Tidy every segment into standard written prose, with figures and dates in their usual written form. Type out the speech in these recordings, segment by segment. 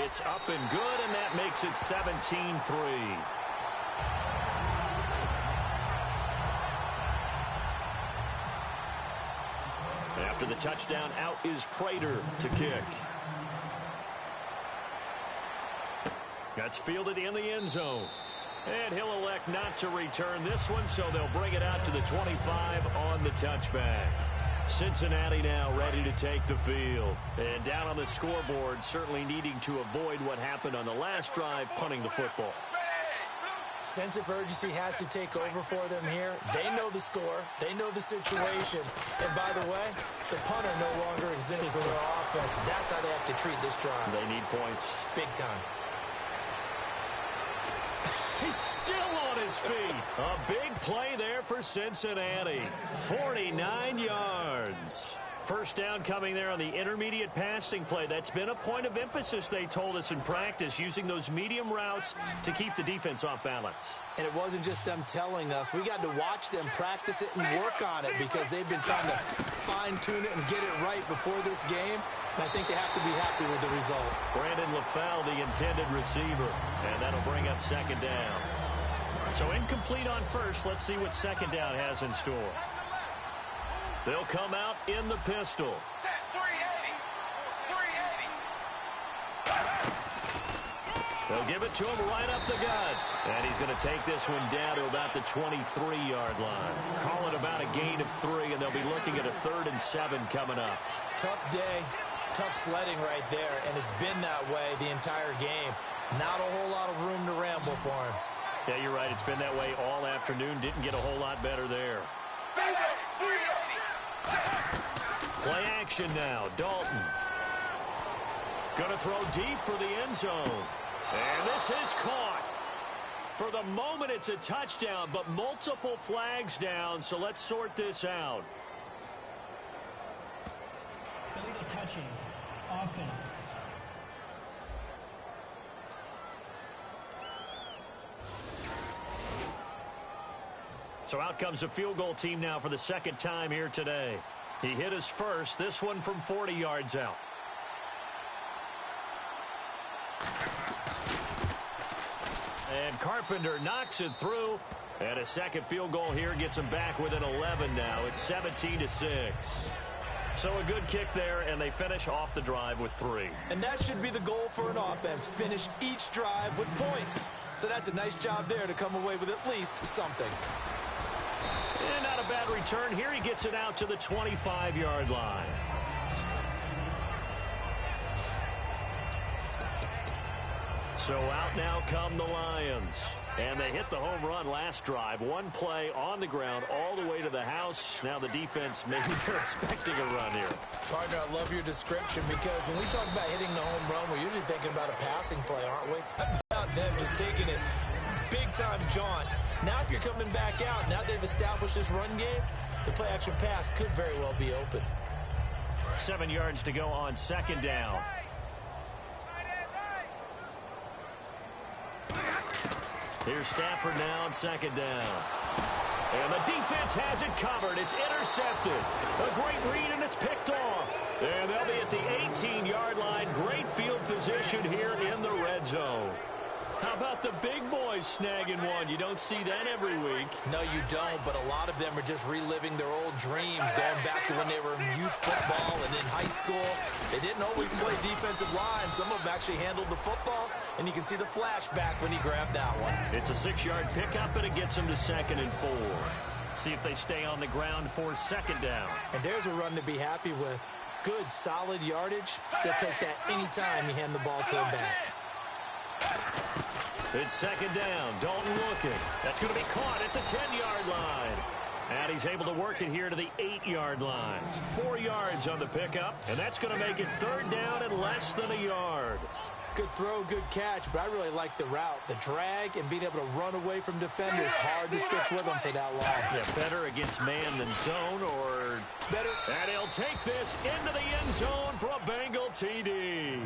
It's up and good, and that makes it 17-3. After the touchdown, out is Prater to kick. That's fielded in the end zone. And he'll elect not to return this one, so they'll bring it out to the 25 on the touchback. Cincinnati now ready to take the field. And down on the scoreboard, certainly needing to avoid what happened on the last drive, punting the football. Sense of urgency has to take over for them here. They know the score. They know the situation. And by the way, the punter no longer exists for their offense. That's how they have to treat this drive. They need points. Big time. He's still on his feet. A big play there for Cincinnati. 49 yards. First down coming there on the intermediate passing play. That's been a point of emphasis, they told us in practice, using those medium routes to keep the defense off balance. And it wasn't just them telling us. We got to watch them practice it and work on it because they've been trying to fine-tune it and get it right before this game. And I think they have to be happy with the result. Brandon LaFell, the intended receiver. And that'll bring up second down. So incomplete on first. Let's see what second down has in store. They'll come out in the pistol. They'll give it to him right up the gut. And he's going to take this one down to about the 23-yard line. Call it about a gain of 3, and they'll be looking at a 3rd and 7 coming up. Tough day, tough sledding right there, and it's been that way the entire game. Not a whole lot of room to ramble for him. Yeah, you're right. It's been that way all afternoon. Didn't get a whole lot better there. Play action now. Dalton. Going to throw deep for the end zone. And this is caught. For the moment, it's a touchdown, but multiple flags down, so let's sort this out. Illegal touching. Offense. So out comes a field goal team now for the second time here today. He hit his first, this one from 40 yards out. And Carpenter knocks it through. And a second field goal here gets him back within 11 now. It's 17-6. So a good kick there, and they finish off the drive with 3. And that should be the goal for an offense. Finish each drive with points. So that's a nice job there to come away with at least something. And not a bad return. Here he gets it out to the 25-yard line. So out now come the Lions. And they hit the home run last drive. One play on the ground all the way to the house. Now the defense, maybe they're expecting a run here. Partner, I love your description because when we talk about hitting the home run, we're usually thinking about a passing play, aren't we? About them just taking it big-time jaunt. Now if you're coming back out, now they've established this run game, the play-action pass could very well be open. 7 yards to go on second down. Here's Stafford now on second down. And the defense has it covered. It's intercepted. A great read, and it's picked off. And they'll be at the 18-yard line. Great field position here in the red zone. How about the big boys snagging one? You don't see that every week. No, you don't, but a lot of them are just reliving their old dreams, going back to when they were in youth football and in high school. They didn't always play defensive line. Some of them actually handled the football, and you can see the flashback when he grabbed that one. It's a 6-yard pickup, and it gets them to 2nd and 4. See if they stay on the ground for second down. And there's a run to be happy with. Good, solid yardage. They'll take that anytime you hand the ball to him back. It's second down. Dalton looking. That's going to be caught at the 10-yard line. And he's able to work it here to the 8-yard line. 4 yards on the pickup, and that's going to make it third down and less than a yard. Good throw, good catch, but I really like the route. The drag and being able to run away from defenders. Hard to stick with them for that long. Yeah, better against man than zone, or better. And he'll take this into the end zone for a Bengal TD.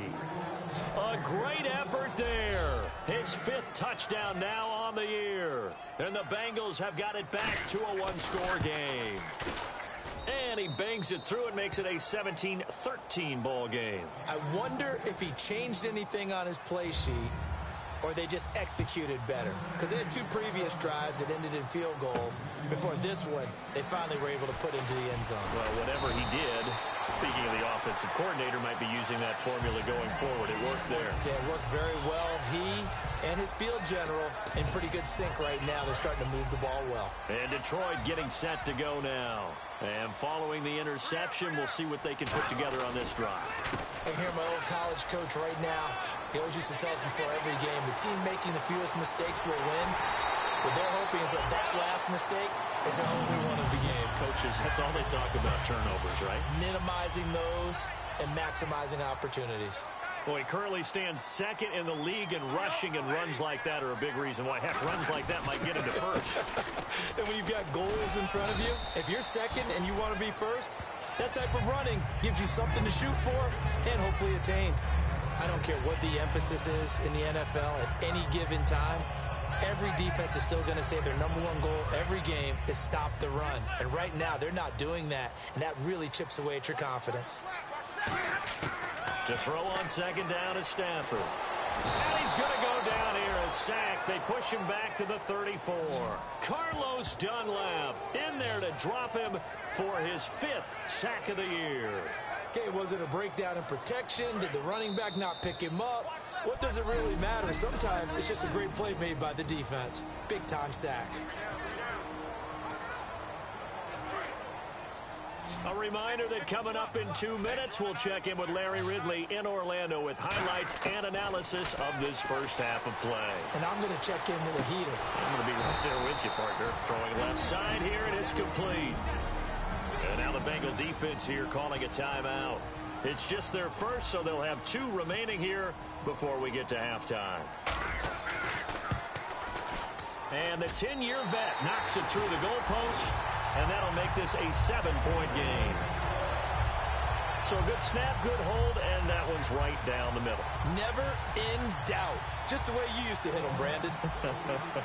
A great effort there. His 5th touchdown now on the year. And the Bengals have got it back to a 1-score game. And he bangs it through and makes it a 17-13 ball game. I wonder if he changed anything on his play sheet or they just executed better. Because they had 2 previous drives that ended in field goals. Before this one, they finally were able to put into the end zone. Well, whatever he did, speaking of the offensive coordinator, might be using that formula going forward. It worked there. Yeah, it works very well. He and his field general in pretty good sync right now. They're starting to move the ball well. And Detroit getting set to go now. And following the interception, we'll see what they can put together on this drive. I hear my old college coach right now. He always used to tell us before every game, the team making the fewest mistakes will win. What they're hoping is that that last mistake is their only one of the game. Coaches, that's all they talk about, turnovers, right? Minimizing those and maximizing opportunities. Well, he currently stands second in the league in rushing, and runs like that are a big reason why. Heck, runs like that might get him to first. And when you've got goals in front of you, if you're second and you want to be first, that type of running gives you something to shoot for and hopefully attain. I don't care what the emphasis is in the NFL at any given time. Every defense is still going to say their #1 goal every game is stop the run. And right now, they're not doing that, and that really chips away at your confidence. To throw on second down is Stafford. And he's going to go down here, a sack. They push him back to the 34. Carlos Dunlap in there to drop him for his 5th sack of the year. Okay, was it a breakdown in protection? Did the running back not pick him up? What does it really matter? Sometimes it's just a great play made by the defense. Big-time sack. A reminder that coming up in 2 minutes, we'll check in with Larry Ridley in Orlando with highlights and analysis of this first half of play. And I'm going to check in with a heater. I'm going to be right there with you, partner. Throwing left side here, and it's complete. And now the Bengal defense here calling a timeout. It's just their first, so they'll have 2 remaining here before we get to halftime. And the 10-year vet knocks it through the goalpost, and that'll make this a 7-point game. So a good snap, good hold, and that one's right down the middle. Never in doubt. Just the way you used to hit them, Brandon.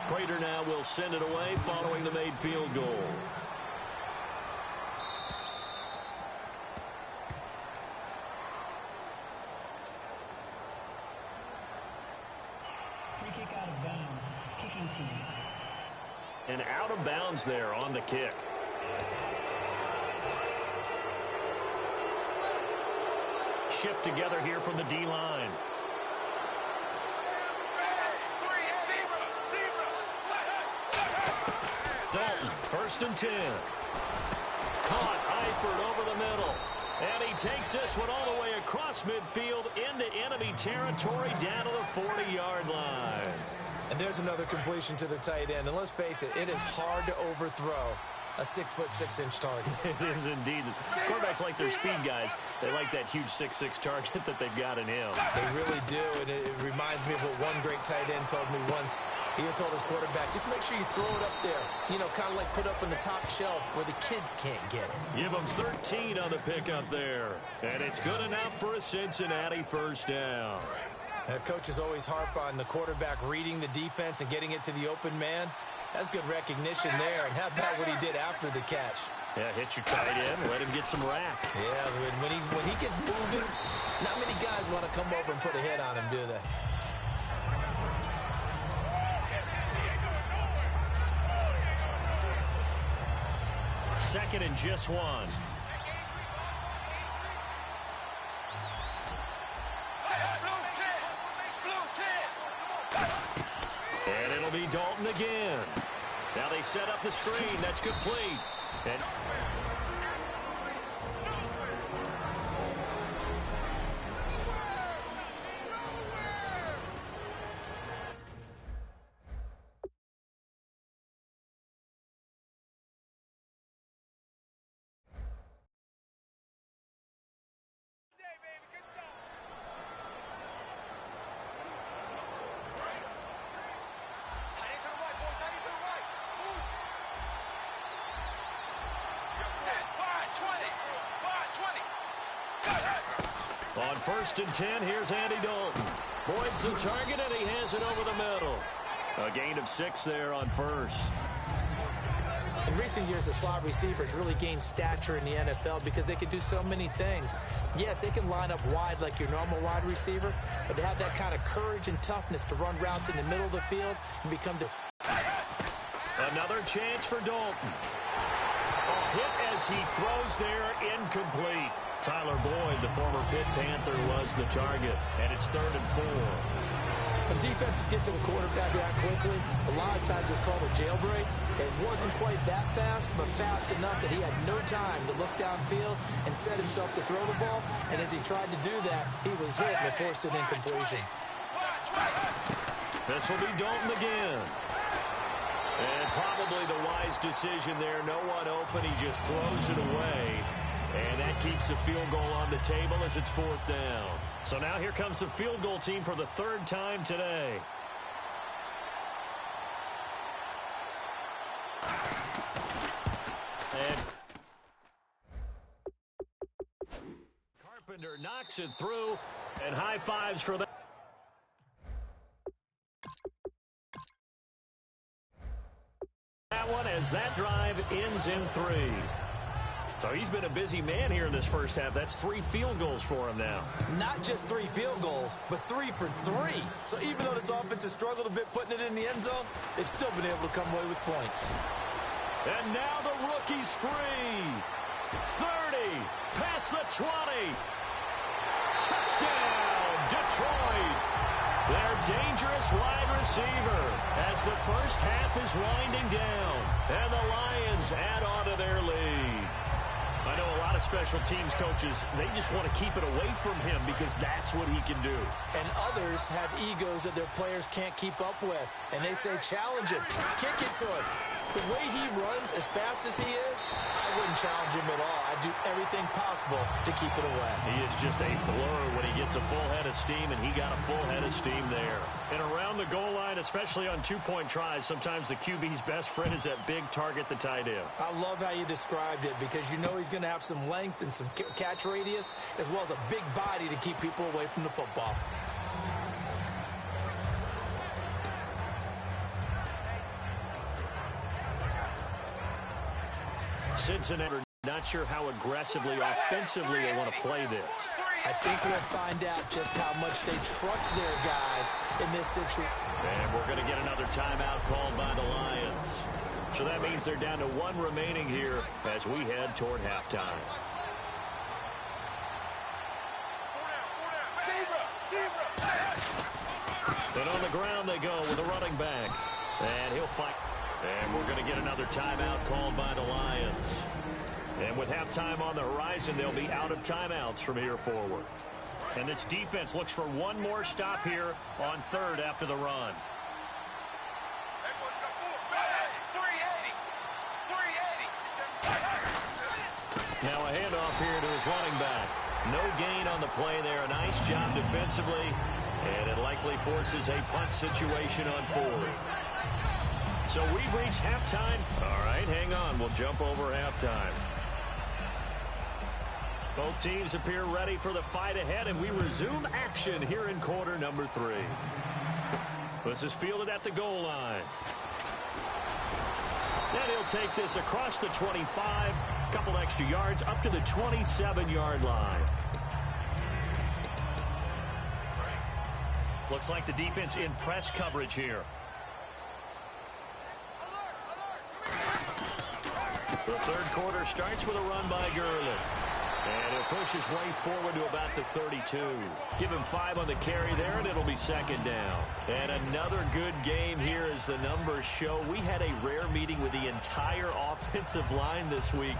Prater now will send it away following the made field goal. Free kick out of bounds. Kicking team. And out of bounds there on the kick. Shift together here from the D-line. Dalton, 1st and 10. Caught Eifert over the middle. And he takes this one all the way across midfield into enemy territory down to the 40-yard line. And there's another completion to the tight end. And let's face it, it is hard to overthrow a 6'6" target. It is indeed. Quarterbacks like their speed guys. They like that huge 6'6" target that they've got in him. They really do, and it reminds me of what one great tight end told me once. He had told his quarterback, just make sure you throw it up there. You know, kind of like put up on the top shelf where the kids can't get it. Give him 13 on the pickup there. And it's good enough for a Cincinnati first down. Coaches always harp on the quarterback reading the defense and getting it to the open man. That's good recognition there. And how about what he did after the catch? Yeah, hit your tight end, let him get some rack. Yeah, when he gets moving, not many guys want to come over and put a hit on him, do they? Second and just 1. And it'll be Dalton again. Now they set up the screen. That's complete. And on 1st and 10, here's Andy Dalton. Boyd's the target, and he has it over the middle. A gain of 6 there on 1st. recent years, the slot receivers really gained stature in the NFL because they can do so many things. Yes, they can line up wide like your normal wide receiver, but to have that kind of courage and toughness to run routes in the middle of the field and become Another chance for Dalton. A hit as he throws there, incomplete. Tyler Boyd, the former Pitt Panther, was the target, and it's 3rd and 4. When defenses get to the quarterback that quickly, a lot of times it's called a jailbreak. It wasn't quite that fast, but fast enough that he had no time to look downfield and set himself to throw the ball. And as he tried to do that, he was hit and it forced an incompletion. This will be Dalton again. And probably the wise decision there. No one open. He just throws it away. And that keeps the field goal on the table as it's 4th down. So now here comes the field goal team for the 3rd time today. And Carpenter knocks it through, and high fives for that. That one as that drive ends in 3. So he's been a busy man here in this first half. That's 3 field goals for him now. Not just 3 field goals, but 3 for 3. So even though this offense has struggled a bit putting it in the end zone, they've still been able to come away with points. And now the rookie's free. 30, past the 20. Touchdown, Detroit. Their dangerous wide receiver as the first half is winding down. And the Lions add on to their lead. I know a lot of special teams coaches, they just want to keep it away from him because that's what he can do. And others have egos that their players can't keep up with. And they say, challenge him, kick it to him. The way he runs as fast as he is, I wouldn't challenge him at all. I'd do everything possible to keep it away. He is just a blur when he gets a full head of steam, and he got a full head of steam there. And around the goal line, especially on two-point tries, sometimes the QB's best friend is that big target, the tight end. I love how you described it because you know he's going to have some length and some catch radius as well as a big body to keep people away from the football. Cincinnati not sure how aggressively, offensively they want to play this. I think we'll find out just how much they trust their guys in this situation. And we're going to get another timeout called by the Lions. So that means they're down to 1 remaining here as we head toward halftime. And on the ground they go with a running back. And he'll fight. And we're going to get another timeout called by the Lions. And with halftime on the horizon, they'll be out of timeouts from here forward. And this defense looks for one more stop here on 3rd after the run. Now a handoff here to his running back. No gain on the play there. A nice job defensively. And it likely forces a punt situation on 4th. So we've reached halftime. All right, hang on. We'll jump over halftime. Both teams appear ready for the fight ahead, and we resume action here in quarter number 3. This is fielded at the goal line. And he'll take this across the 25, a couple extra yards, up to the 27-yard line. Looks like the defense in press coverage here. The 3rd quarter starts with a run by Gurley. And he'll push his way forward to about the 32. Give him 5 on the carry there, and it'll be 2nd down. And another good game here as the numbers show. We had a rare meeting with the entire offensive line this week.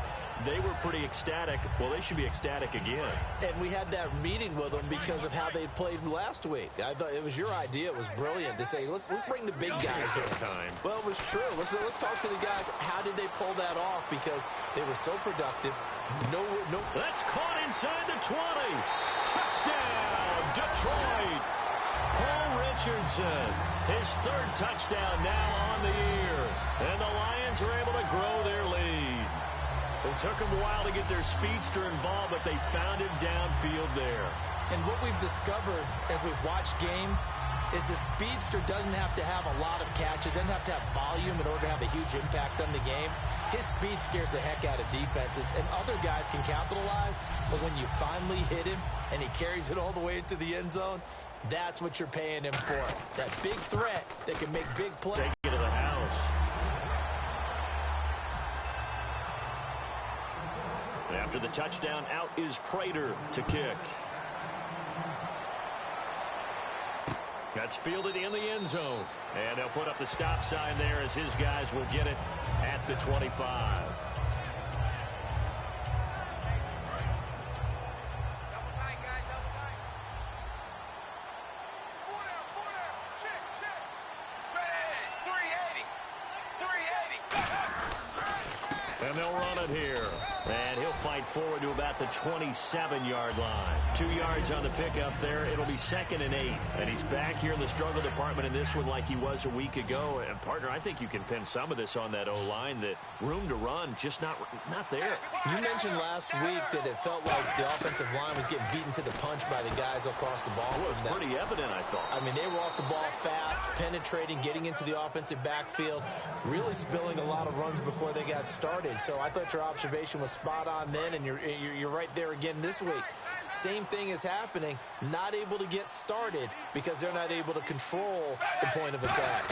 They were pretty ecstatic. Well, they should be ecstatic again. And we had that meeting with them because of how they played last week. I thought it was your idea. It was brilliant to say, let's bring the big guys in. Well, it was true. Let's talk to the guys. How did they pull that off? Because they were so productive. No. That's caught inside the 20. Touchdown, Detroit. Paul Richardson, his 3rd touchdown now on the year. And the Lions are able to grow their lead. It took them a while to get their speedster involved, but they found him downfield there. And what we've discovered as we've watched games is the speedster doesn't have to have a lot of catches, doesn't have to have volume in order to have a huge impact on the game. His speed scares the heck out of defenses, and other guys can capitalize, but when you finally hit him and he carries it all the way into the end zone, that's what you're paying him for. That big threat that can make big plays. Take it to the house. After the touchdown, out is Prater to kick. That's fielded in the end zone. And they'll put up the stop sign there as his guys will get it at the 25. And they'll run it here. And he'll fight forward to about the 27-yard line. 2 yards on the pickup there. It'll be 2nd and 8. And he's back here in the struggle department in this one like he was a week ago. And, partner, I think you can pin some of this on that O-line, that room to run just not there. You mentioned last week that it felt like the offensive line was getting beaten to the punch by the guys across the ball. It was pretty evident, I thought. I mean, they were off the ball fast, penetrating, getting into the offensive backfield, really spilling a lot of runs before they got started. So I thought your observation was spot on then, and you're right there again this week. Same thing is happening, not able to get started because they're not able to control the point of attack.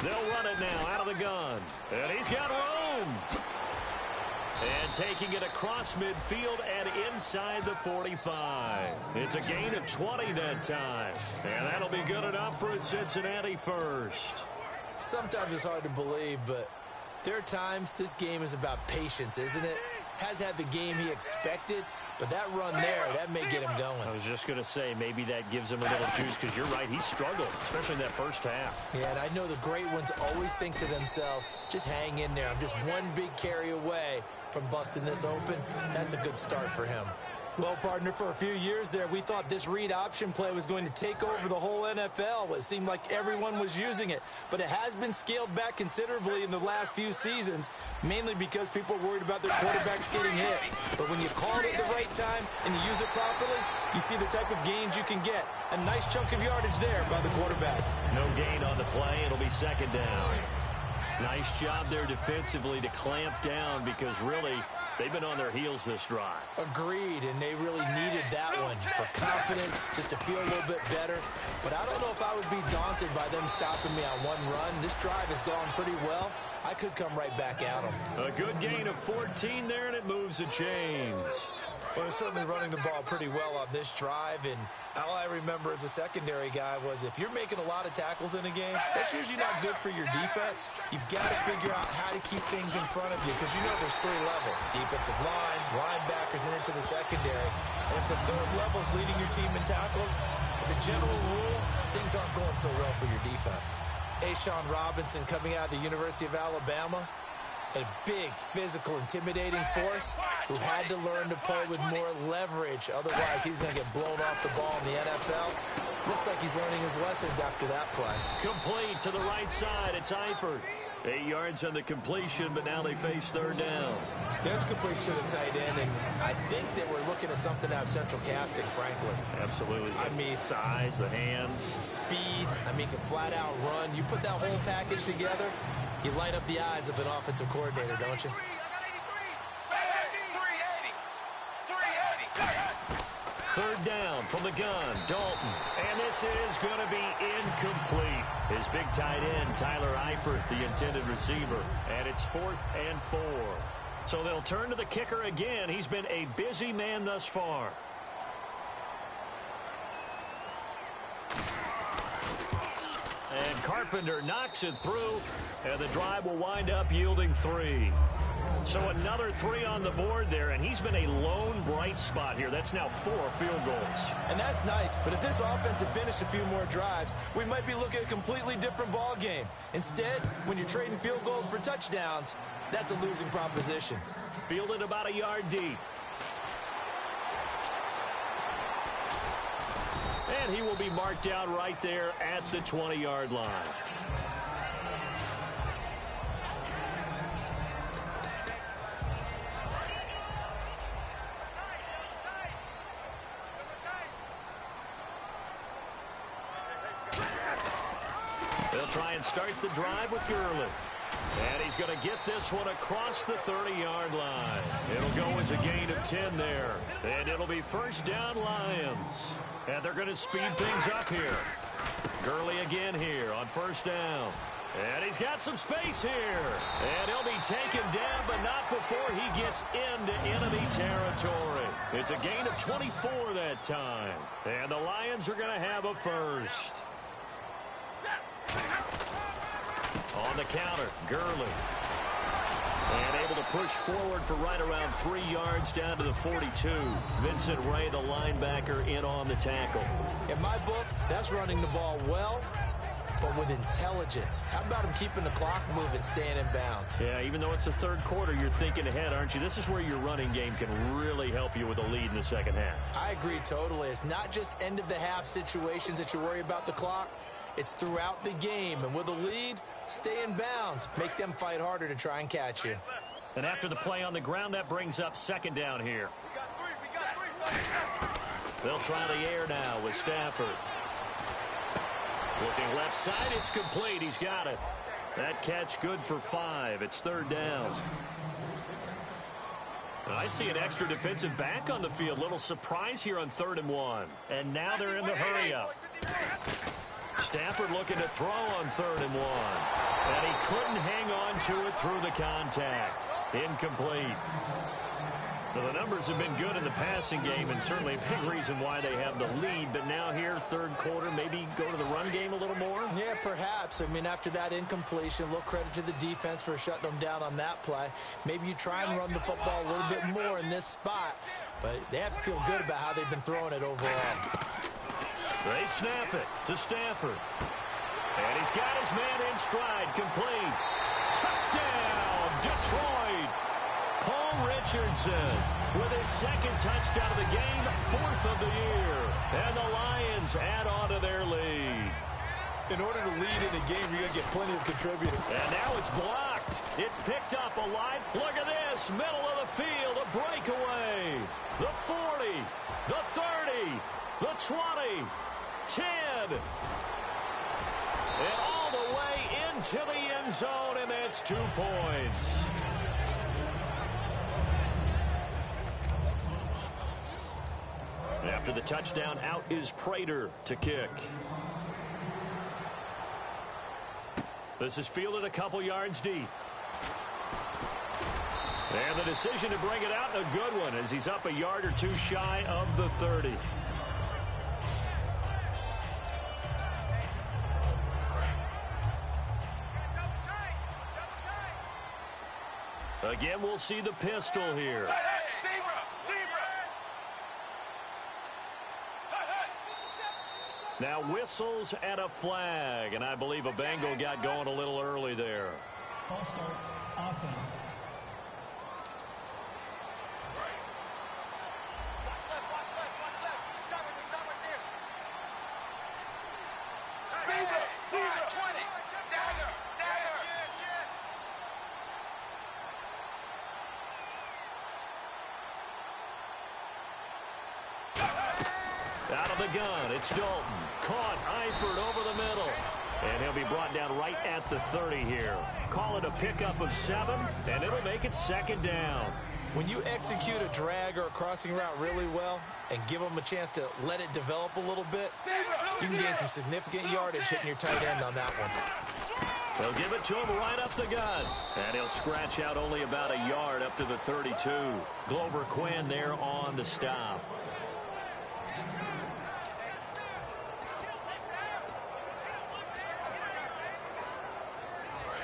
They'll run it now out of the gun. And he's got room. And taking it across midfield and inside the 45. It's a gain of 20 that time. And that'll be good enough for a Cincinnati first. Sometimes it's hard to believe, but there are times this game is about patience, isn't it? Has had the game he expected, but that run there, that may get him going. I was just going to say, maybe that gives him a little juice, because you're right, he struggled, especially in that first half. Yeah, and I know the great ones always think to themselves, just hang in there. I'm just one big carry away from busting this open. That's a good start for him. Well, partner, for a few years there, we thought this read option play was going to take over the whole NFL. It seemed like everyone was using it, but it has been scaled back considerably in the last few seasons, mainly because people are worried about their quarterbacks getting hit. But when you call it at the right time and you use it properly, you see the type of gains you can get. A nice chunk of yardage there by the quarterback. No gain on the play. It'll be 2nd down. Nice job there defensively to clamp down, because really, they've been on their heels this drive. Agreed, and they really needed that one for confidence, just to feel a little bit better. But I don't know if I would be daunted by them stopping me on one run. This drive has gone pretty well. I could come right back at them. A good gain of 14 there, and it moves the chains. Well, they're certainly running the ball pretty well on this drive, and all I remember as a secondary guy was if you're making a lot of tackles in a game, that's usually not good for your defense. You've got to figure out how to keep things in front of you, because you know there's 3 levels: defensive line, linebackers, and into the secondary. And if the 3rd level is leading your team in tackles, as a general rule, things aren't going so well for your defense. Ashawn Robinson coming out of the University of Alabama. A big, physical, intimidating force who had to learn to play with more leverage. Otherwise, he's going to get blown off the ball in the NFL. Looks like he's learning his lessons after that play. Complete to the right side. It's Eifert. 8 yards on the completion, but now they face 3rd down. There's completion to the tight end, and I think that we're looking at something out of central casting, frankly. Absolutely. I mean, size, the hands. Speed. I mean, can flat out run. You put that whole package together, you light up the eyes of an offensive coordinator, don't you? 3rd down from the gun, Dalton. And this is going to be incomplete. His big tight end, Tyler Eifert, the intended receiver. And it's 4th and 4. So they'll turn to the kicker again. He's been a busy man thus far. And Carpenter knocks it through, and the drive will wind up yielding 3. So another 3 on the board there, and he's been a lone bright spot here. That's now 4 field goals. And that's nice, but if this offense had finished a few more drives, we might be looking at a completely different ball game. Instead, when you're trading field goals for touchdowns, that's a losing proposition. Fielded about a yard deep. And he will be marked out right there at the 20-yard line. They'll try and start the drive with Gurley. And he's going to get this one across the 30-yard line. It'll go as a gain of 10 there. And it'll be first down Lions. And they're going to speed things up here. Gurley again here on first down. And he's got some space here. And he'll be taken down, but not before he gets into enemy territory. It's a gain of 24 that time. And the Lions are going to have a first. On the counter, Gurley. And able to push forward for right around 3 yards down to the 42. Vincent Ray, the linebacker, in on the tackle. In my book, that's running the ball well, but with intelligence. How about him keeping the clock moving, staying in bounds? Yeah, even though it's the third quarter, you're thinking ahead, aren't you? This is where your running game can really help you with a lead in the second half. I agree totally. It's not just end-of-the-half situations that you worry about the clock. It's throughout the game. And with a lead, stay in bounds. Make them fight harder to try and catch you. And after the play on the ground, that brings up second down here. They'll try the air now with Stafford. Looking left side, it's complete. He's got it. That catch good for 5. It's third down. I see an extra defensive back on the field. Little surprise here on 3rd and 1. And now they're in the hurry-up. Stafford looking to throw on 3rd and 1. And he couldn't hang on to it through the contact. Incomplete. Now, the numbers have been good in the passing game, and certainly a big reason why they have the lead. But now here, third quarter, maybe go to the run game a little more? Yeah, perhaps. I mean, after that incompletion, a little credit to the defense for shutting them down on that play. Maybe you try and run the football a little bit more in this spot. But they have to feel good about how they've been throwing it overall. They snap it to Stafford. And he's got his man in stride, complete. Touchdown, Detroit. Paul Richardson with his second touchdown of the game, 4th of the year. And the Lions add on to their lead. In order to lead in a game, you're going to get plenty of contributors. And now it's blocked. It's picked up alive. Look at this, middle of the field, a breakaway. The 40, the 30, the 20, 10. And all the way into the end zone, and that's 2 points. After the touchdown, out is Prater to kick. This is fielded a couple yards deep. And the decision to bring it out, a good one, as he's up a yard or 2 shy of the 30. Again, we'll see the pistol here. Now whistles and a flag, and I believe a Bengal got going a little early there. False start, offense. Out of the gun, it's Dalton. Caught, Eifert over the middle. And he'll be brought down right at the 30 here. Call it a pickup of 7, and it'll make it second down. When you execute a drag or a crossing route really well and give them a chance to let it develop a little bit, you can gain some significant yardage hitting your tight end on that one. They'll give it to him right up the gut. And he'll scratch out only about a yard up to the 32. Glover Quinn there on the stop.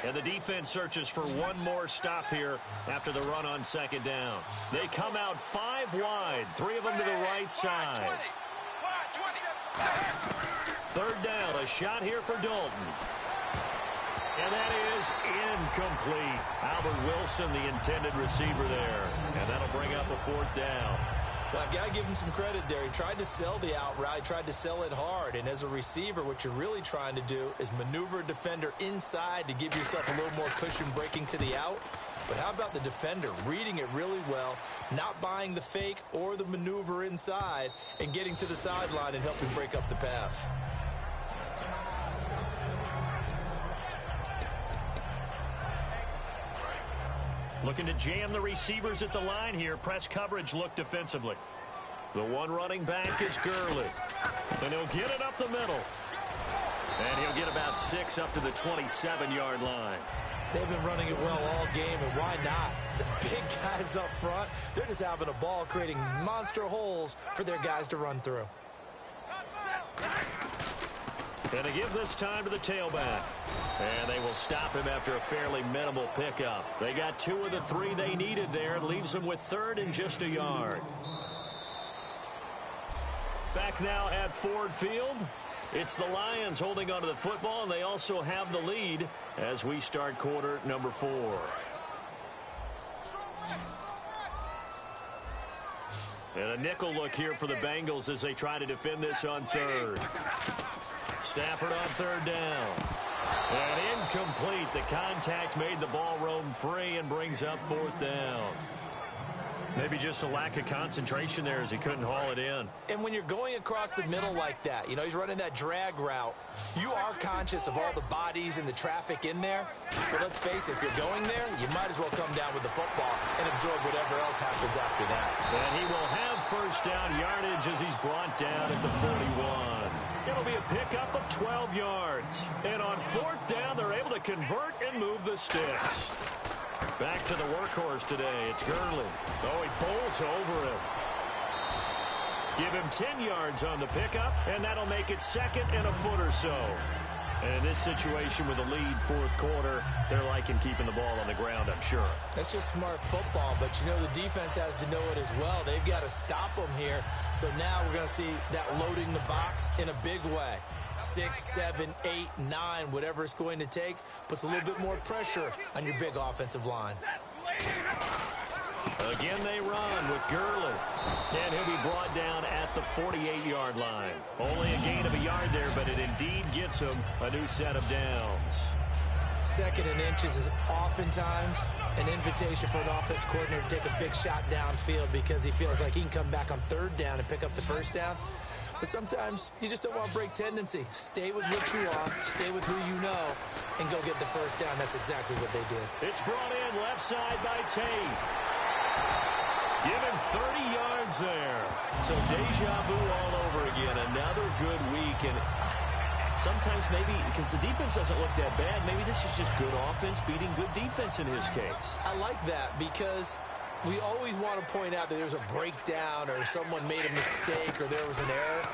And the defense searches for one more stop here after the run on second down. They come out 5 wide, 3 of them to the right side. Third down, a shot here for Dalton. And that is incomplete. Albert Wilson, the intended receiver there. And that'll bring up a 4th down. Well, I've got to give him some credit there. He tried to sell the out route, tried to sell it hard. And as a receiver, what you're really trying to do is maneuver a defender inside to give yourself a little more cushion breaking to the out. But how about the defender reading it really well, not buying the fake or the maneuver inside, and getting to the sideline and helping break up the pass? Looking to jam the receivers at the line here. Press coverage look defensively. The one running back is Gurley. And he'll get it up the middle. And he'll get about 6 up to the 27-yard line. They've been running it well all game, and why not? The big guys up front, they're just having a ball, creating monster holes for their guys to run through. And they give this time to the tailback. And they will stop him after a fairly minimal pickup. They got 2 of the 3 they needed there. It leaves them with 3rd and just a yard. Back now at Ford Field. It's the Lions holding onto the football, and they also have the lead as we start quarter number 4. And a nickel look here for the Bengals as they try to defend this on 3rd. Stafford on 3rd down. And incomplete. The contact made the ball roam free and brings up 4th down. Maybe just a lack of concentration there as he couldn't haul it in. And when you're going across the middle like that, you know, he's running that drag route, you are conscious of all the bodies and the traffic in there. But let's face it, if you're going there, you might as well come down with the football and absorb whatever else happens after that. And he will have 1st down yardage as he's brought down at the 41. It'll be a pickup of 12 yards. And on 4th down, they're able to convert and move the sticks. Back to the workhorse today. It's Gurley. Oh, he bowls over him. Give him 10 yards on the pickup, and that'll make it 2nd and a foot or so. And in this situation with a lead 4th quarter, they're liking keeping the ball on the ground, I'm sure. That's just smart football, but you know the defense has to know it as well. They've got to stop them here. So now we're going to see that loading the box in a big way. 6, 7, 8, 9, whatever it's going to take, puts a little bit more pressure on your big offensive line. Again, they run with Gurley. And he'll be brought down at the 48-yard line. Only a gain of a yard there, but it indeed gets him a new set of downs. 2nd and inches is oftentimes an invitation for an offense coordinator to take a big shot downfield because he feels like he can come back on 3rd down and pick up the 1st down. But sometimes you just don't want to break tendency. Stay with what you are, stay with who you know, and go get the 1st down. That's exactly what they did. It's brought in left side by Tate. Give him 30 yards there. So deja vu all over again. Another good week. And sometimes maybe, because the defense doesn't look that bad, maybe this is just good offense beating good defense in his case. I like that because we always want to point out that there's a breakdown or someone made a mistake or there was an error.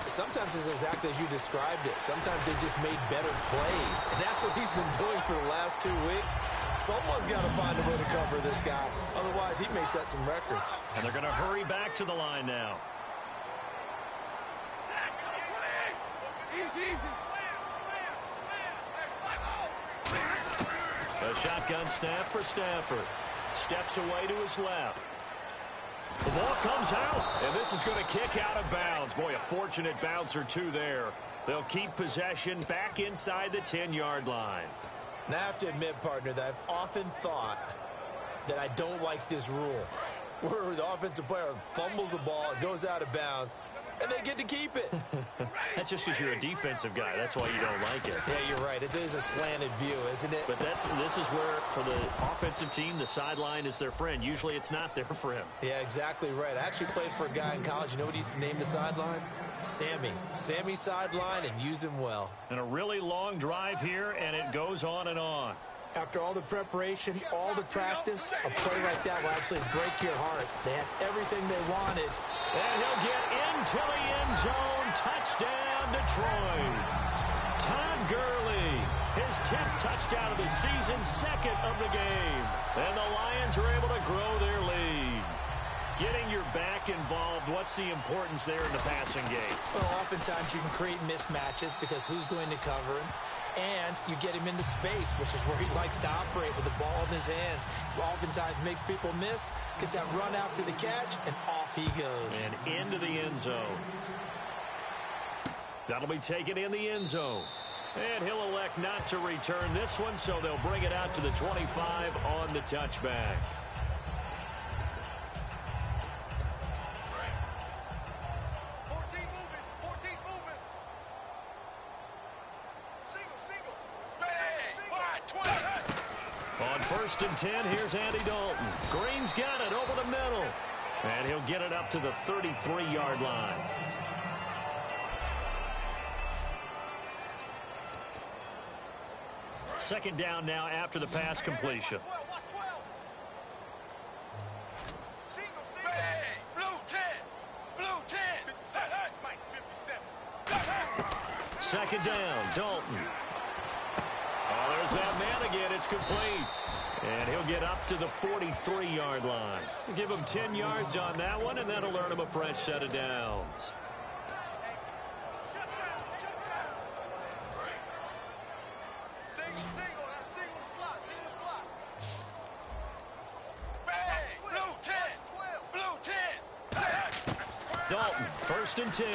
Sometimes it's exactly as you described it. Sometimes they just made better plays. And that's what he's been doing for the last 2 weeks. Someone's got to find a way to cover this guy. Otherwise, he may set some records. And they're going to hurry back to the line now. A shotgun snap for Stafford. Steps away to his left. The ball comes out, and this is going to kick out of bounds. Boy, a fortunate bounce or 2 there. They'll keep possession back inside the 10-yard line. Now, I have to admit, partner, that I've often thought that I don't like this rule, where the offensive player fumbles the ball, it goes out of bounds, and they get to keep it. That's just because you're a defensive guy. That's why you don't like it. Yeah, you're right. It is a slanted view, isn't it? But this is where, for the offensive team, the sideline is their friend. Usually it's not there for him. Yeah, exactly right. I actually played for a guy in college. You know what he used to name the sideline? Sammy. Sammy sideline, and use him well. And a really long drive here, and it goes on and on. After all the preparation, all the practice, a play like that will actually break your heart. They had everything they wanted. And he'll get into the end zone. Touchdown, Detroit. Todd Gurley, his 10th touchdown of the season, 2nd of the game. And the Lions are able to grow their lead. Getting your back involved, what's the importance there in the passing game? Well, oftentimes you can create mismatches because who's going to cover him? And you get him into space, which is where he likes to operate with the ball in his hands. Oftentimes makes people miss, gets that run after the catch, and off he goes. And into the end zone. That'll be taken in the end zone. And he'll elect not to return this one, so they'll bring it out to the 25 on the touchback. On 1st and 10, here's Andy Dalton. Green's got it over the middle. And he'll get it up to the 33-yard line. Second down now after the pass completion. Second down, Dalton. Oh, there's that man again. It's complete. And he'll get up to the 43-yard line. Give him 10 yards on that one, and that'll earn him a fresh set of downs. Dalton, 1st and 10.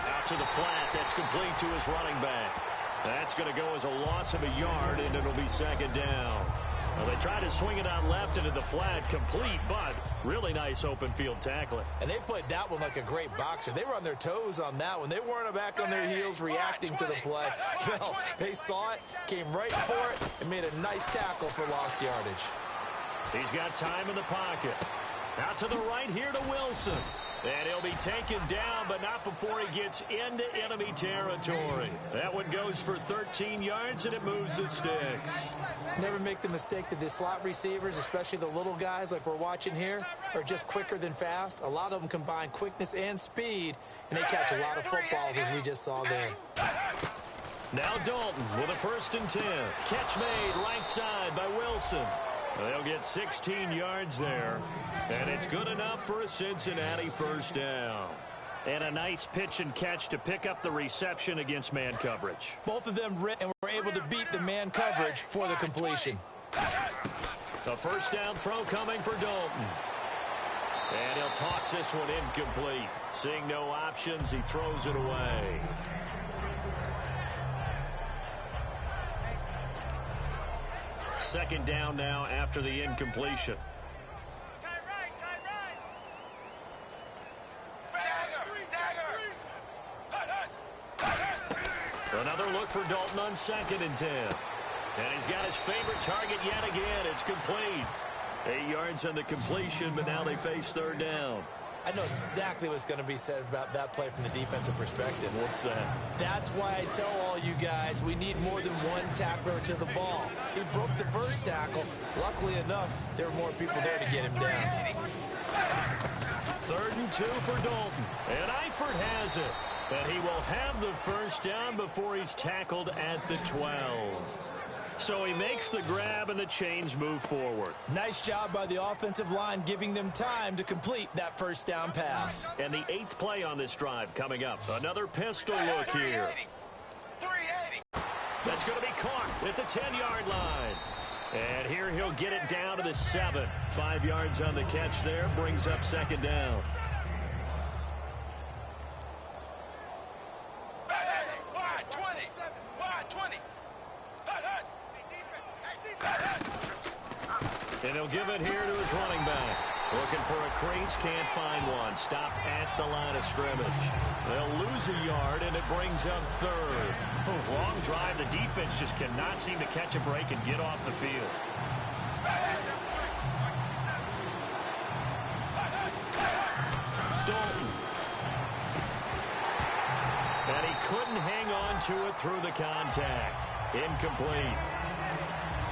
Out to the flat. That's complete to his running back. That's going to go as a loss of a yard, and it'll be second down. Well, they try to swing it out left into the flat, complete, but really nice open field tackling. And they played that one like a great boxer. They were on their toes on that one. They weren't back on their heels reacting to the play. No, they saw it, came right for it, and made a nice tackle for lost yardage. He's got time in the pocket. Out to the right here to Wilson. And he'll be taken down, but not before he gets into enemy territory. That one goes for 13 yards, and it moves the sticks. Never make the mistake that the slot receivers, especially the little guys like we're watching here, are just quicker than fast. A lot of them combine quickness and speed, and they catch a lot of footballs, as we just saw there. Now Dalton with a 1st and 10. Catch made right side by Wilson. They'll get 16 yards there, and it's good enough for a Cincinnati first down. And a nice pitch and catch to pick up the reception against man coverage. Both of them and were able to beat the man coverage for the completion. The first down throw coming for Dalton. And he'll toss this one incomplete. Seeing no options, he throws it away. Second down now after the incompletion. Another look for Dalton on 2nd and 10. And he's got his favorite target yet again. It's complete. 8 yards on the completion, but now they face 3rd down. I know exactly what's going to be said about that play from the defensive perspective. What's that? That's why I tell all you guys we need more than one tackler to the ball. He broke the first tackle. Luckily enough, there were more people there to get him down. 3rd and 2 for Dalton. And Eifert has it. And he will have the first down before he's tackled at the 12. So he makes the grab and the chains move forward. Nice job by the offensive line giving them time to complete that first down pass. And the 8th play on this drive coming up. Another pistol look here. That's going to be caught at the 10-yard line. And here he'll get it down to the 7. 5 yards on the catch there. Brings up second down. And he'll give it here to his running back. Looking for a crease, can't find one. Stopped at the line of scrimmage. They'll lose a yard, and it brings up 3rd. Oh, long drive. The defense just cannot seem to catch a break and get off the field. Dalton. And he couldn't hang on to it through the contact. Incomplete.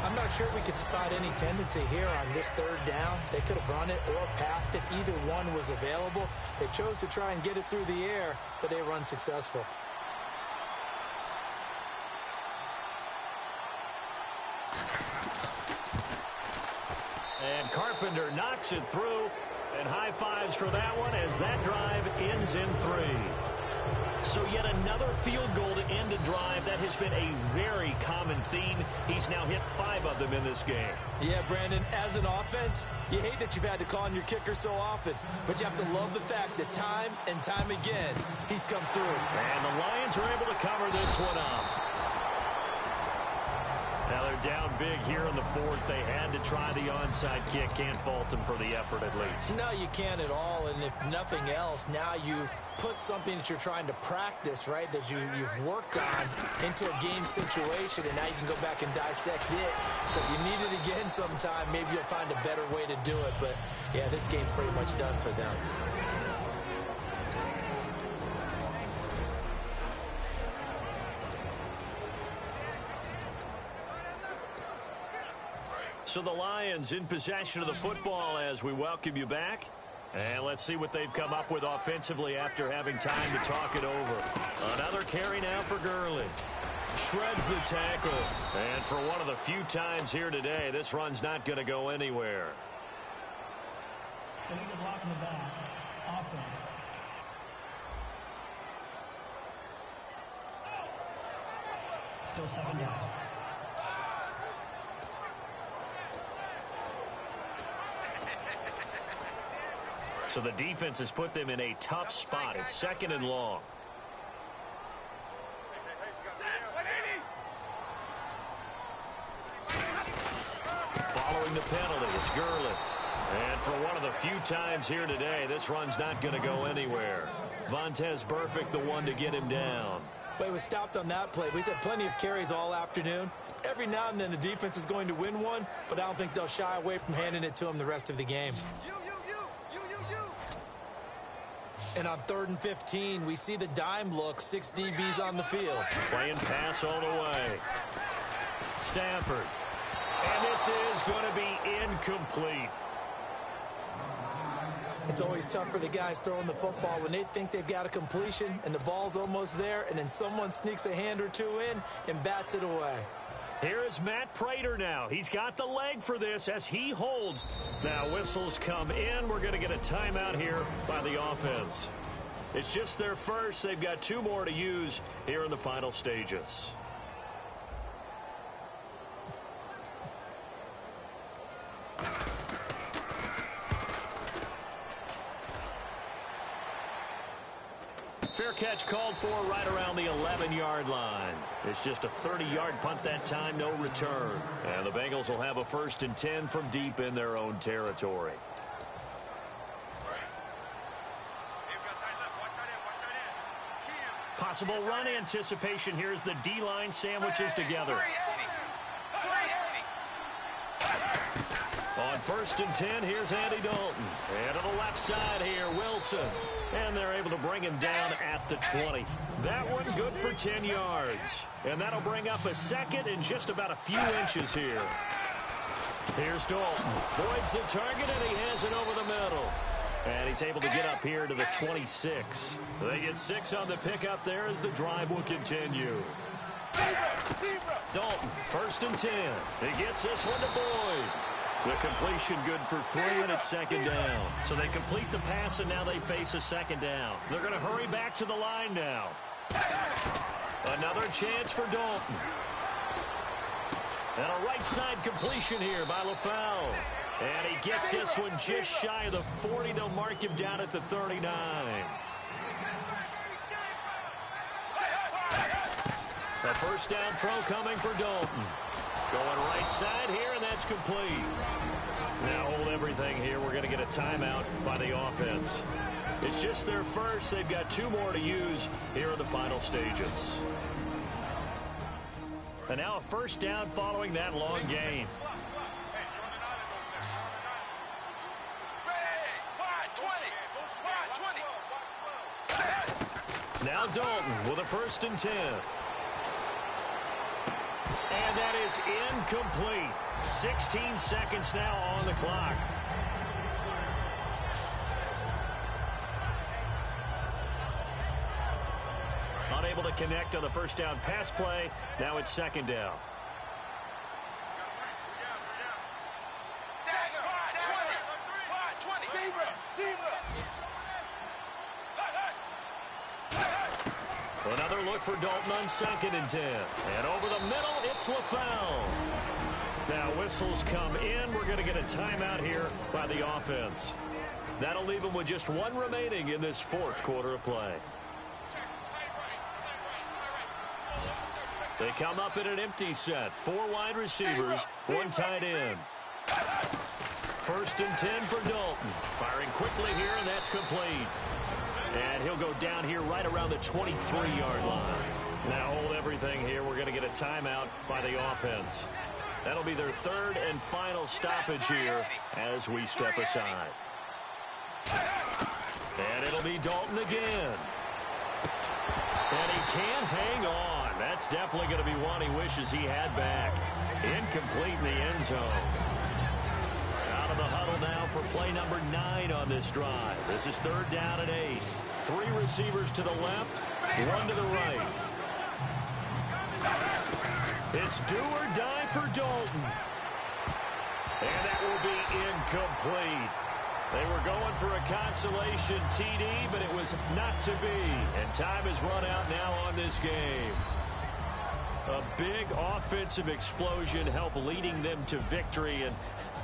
I'm not sure we could spot any tendency here on this 3rd down. They could have run it or passed it. Either one was available. They chose to try and get it through the air, but they were unsuccessful. And Carpenter knocks it through. And high fives for that one as that drive ends in 3. So yet another field goal to end a drive. That has been a very common theme. He's now hit 5 of them in this game. Yeah, Brandon, as an offense, you hate that you've had to call on your kicker so often, but you have to love the fact that time and time again, he's come through. And the Lions are able to cover this one up. Now they're down big here in the fourth. They had to try the onside kick. Can't fault them for the effort at least. No, you can't at all. And if nothing else, now you've put something that you're trying to practice, right, that you've worked on into a game situation, and now you can go back and dissect it. So if you need it again sometime, maybe you'll find a better way to do it. But, yeah, this game's pretty much done for them. So the Lions in possession of the football as we welcome you back. And let's see what they've come up with offensively after having time to talk it over. Another carry now for Gurley. Shreds the tackle. And for one of the few times here today, this run's not going to go anywhere. Illegal block in the back. Offense. Still 7 down. So the defense has put them in a tough spot. It's 2nd and long. Following the penalty, it's Gurley. And for one of the few times here today, this run's not going to go anywhere. Vontez Burfict, the one to get him down. But he was stopped on that play. We've had plenty of carries all afternoon. Every now and then the defense is going to win one, but I don't think they'll shy away from handing it to him the rest of the game. And on 3rd and 15, we see the dime look, 6 DBs on the field. Playing pass all the way. Stafford. And this is going to be incomplete. It's always tough for the guys throwing the football when they think they've got a completion and the ball's almost there, and then someone sneaks a hand or two in and bats it away. Here is Matt Prater now. He's got the leg for this as he holds. Now whistles come in. We're going to get a timeout here by the offense. It's just their first. They've got 2 more to use here in the final stages. Fair catch called for right around the 11-yard line. It's just a 30-yard punt that time, no return. And the Bengals will have a 1st and 10 from deep in their own territory. Possible run anticipation here as the D-line sandwiches together. On 1st and 10, here's Andy Dalton. And to the left side here, Wilson. And they're able to bring him down at the 20. That one good for 10 yards. And that'll bring up a 2nd and just about a few inches here. Here's Dalton. Boyd's the target, and he has it over the middle. And he's able to get up here to the 26. They get 6 on the pickup there as the drive will continue. Dalton, 1st and 10. He gets this one to Boyd. The completion good for 3, and it's 2nd down. So they complete the pass, and now they face a 2nd down. They're going to hurry back to the line now. Another chance for Dalton. And a right side completion here by LaFell. And he gets this one just shy of the 40. They'll mark him down at the 39. A 1st down throw coming for Dalton. Going right side here, and that's complete. Now hold everything here. We're going to get a timeout by the offense. It's just their first. They've got 2 more to use here in the final stages. And now a 1st down following that long gain. Now Dalton with a 1st and 10. And that is incomplete. 16 seconds now on the clock. Unable to connect on the 1st down pass play. Now it's 2nd down. Another look for Dalton on 2nd and 10. And over the middle, it's LaFell. Now whistles come in. We're going to get a timeout here by the offense. That'll leave them with just 1 remaining in this 4th quarter of play. They come up in an empty set. 4 wide receivers, 1 tight end. 1st and 10 for Dalton. Firing quickly here, and that's complete. And he'll go down here right around the 23-yard line. Now hold everything here. We're going to get a timeout by the offense. That'll be their 3rd and final stoppage here as we step aside. And it'll be Dalton again. And he can't hang on. That's definitely going to be one he wishes he had back. Incomplete in the end zone. Out of the huddle now for play number 9 on this drive. This is 3rd down and 8. 3 receivers to the left, 1 to the right. It's do or die for Dalton. And that will be incomplete. They were going for a consolation TD, but it was not to be. And time has run out now on this game. A big offensive explosion helped leading them to victory. And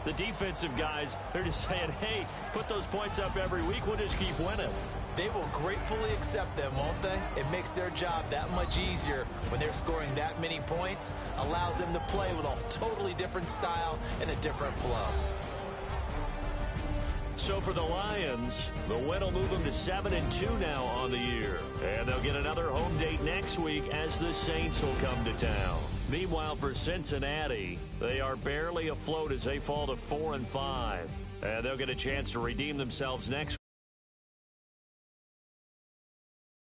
the defensive guys, they're just saying, hey, put those points up every week. We'll just keep winning. They will gratefully accept them, won't they? It makes their job that much easier when they're scoring that many points. Allows them to play with a totally different style and a different flow. So for the Lions, the win will move them to 7-2 now on the year. And they'll get another home date next week as the Saints will come to town. Meanwhile, for Cincinnati, they are barely afloat as they fall to 4-5. And they'll get a chance to redeem themselves next